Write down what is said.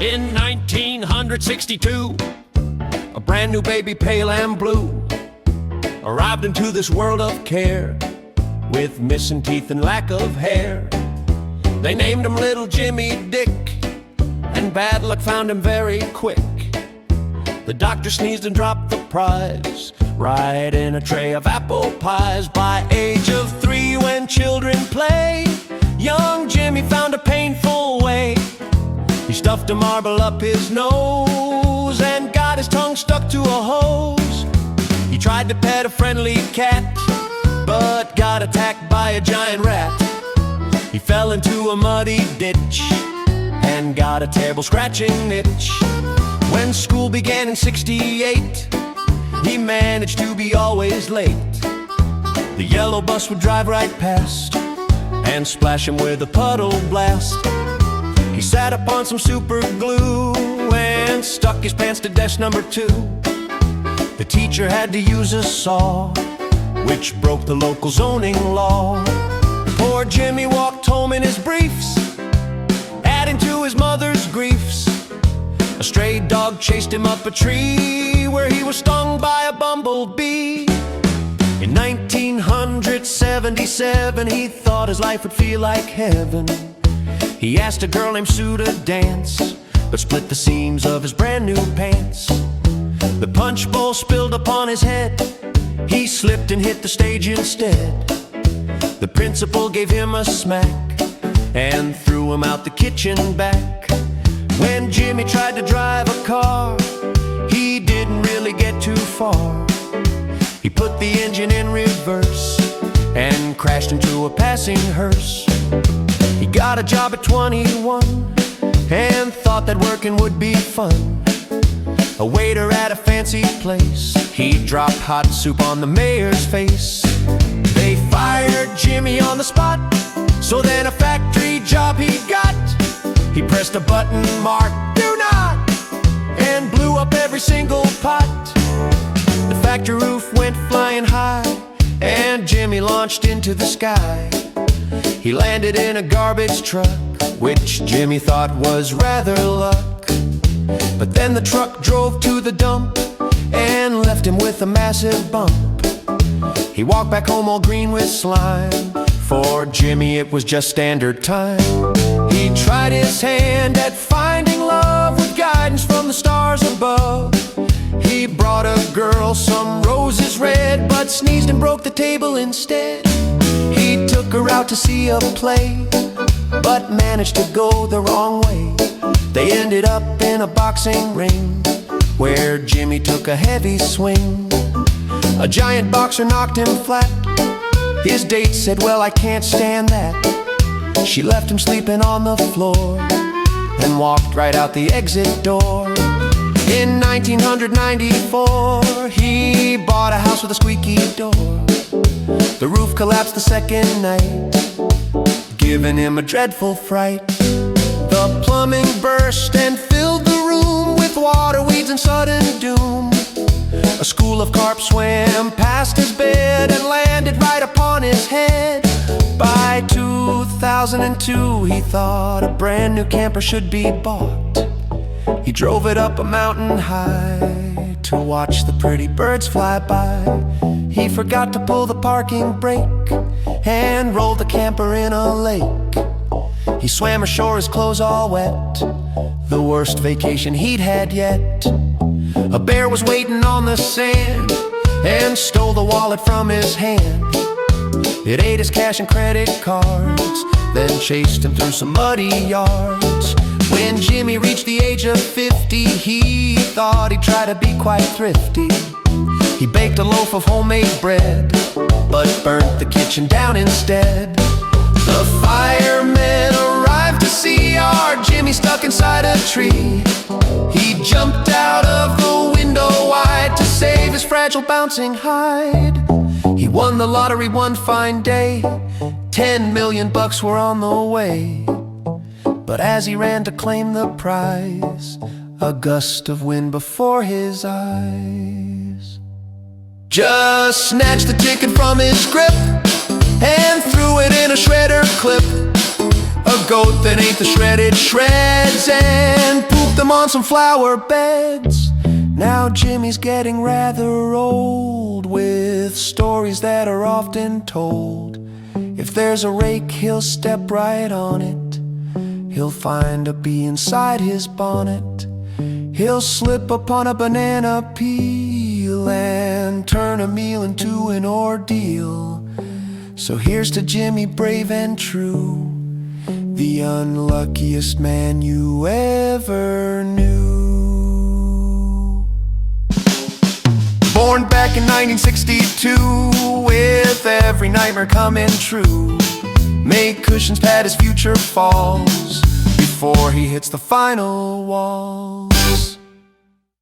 In 1962, a brand new baby, pale and blue, arrived into this world of care, with missing teeth and lack of hair. They named him Little Jimmy Dick, and bad luck found him very quick. The doctor sneezed and dropped the prize right in a tray of apple pies. By age of 3, when children play, young Jimmy found a painful way. He stuffed a marble up his nose and got his tongue stuck to a hose. He tried to pet a friendly cat, but got attacked by a giant rat. He fell into a muddy ditch and got a terrible scratching itch. When school began in '68, he managed to be always late. The yellow bus would drive right past and splash him with a puddle blast. He sat upon some super glue and stuck his pants to desk number 2. The teacher had to use a saw, which broke the local zoning law. Poor Jimmy walked home in his briefs, adding to his mother's griefs. A stray dog chased him up a tree, where he was stung by a bumblebee. In 1977, he thought his life would feel like heaven. He asked a girl named Sue to dance, but split the seams of his brand new pants. The punch bowl spilled upon his head. He slipped and hit the stage instead. The principal gave him a smack and threw him out the kitchen back. When Jimmy tried to drive a car, he didn't really get too far. He put the engine in reverse and crashed into a passing hearse. He got a job at 21 and thought that working would be fun. A waiter at a fancy place, he dropped hot soup on the mayor's face. They fired Jimmy on the spot, so then a factory job he got. He pressed a button marked "Do Not" and blew up every single pot. The factory roof went flying high and Jimmy launched into the sky. He landed in a garbage truck, which Jimmy thought was rather luck. But then the truck drove to the dump and left him with a massive bump. He walked back home all green with slime. For Jimmy it was just standard time. He tried his hand at finding love with guidance from the stars above. He brought a girl some roses red, but sneezed and broke the table instead. He took her out to see a play, but managed to go the wrong way. They ended up in a boxing ring, where Jimmy took a heavy swing. A giant boxer knocked him flat. His date said, "Well, I can't stand that." She left him sleeping on the floor and walked right out the exit door. In 1994, he bought a house with a squeaky door. The roof collapsed the second night, giving him a dreadful fright. The plumbing burst and filled the room with water, weeds, and sudden doom. A school of carp swam past his bed and landed right upon his head. By 2002, he thought a brand new camper should be bought. He drove it up a mountain high to watch the pretty birds fly by. He forgot to pull the parking brake and rolled the camper in a lake. He swam ashore, his clothes all wet, the worst vacation he'd had yet. A bear was waiting on the sand and stole the wallet from his hand. It ate his cash and credit cards, then chased him through some muddy yards. When Jimmy reached the age of 50, he thought he'd try to be quite thrifty. He baked a loaf of homemade bread, but burnt the kitchen down instead. The firemen arrived to see our Jimmy stuck inside a tree. He jumped out of the window wide to save his fragile bouncing hide. He won the lottery one fine day, 10 million bucks were on the way. But as he ran to claim the prize, a gust of wind before his eyes just snatched the ticket from his grip and threw it in a shredder clip. A goat that ain't the shredded shreds and poop them on some flower beds. Now Jimmy's getting rather old, with stories that are often told. If there's a rake, he'll step right on it. He'll find a bee inside his bonnet. He'll slip upon a banana peel and turn a meal into an ordeal. So here's to Jimmy, brave and true, the unluckiest man you ever knew. Born back in 1962, with every nightmare coming true. Make cushions pad his future falls before he hits the final wall.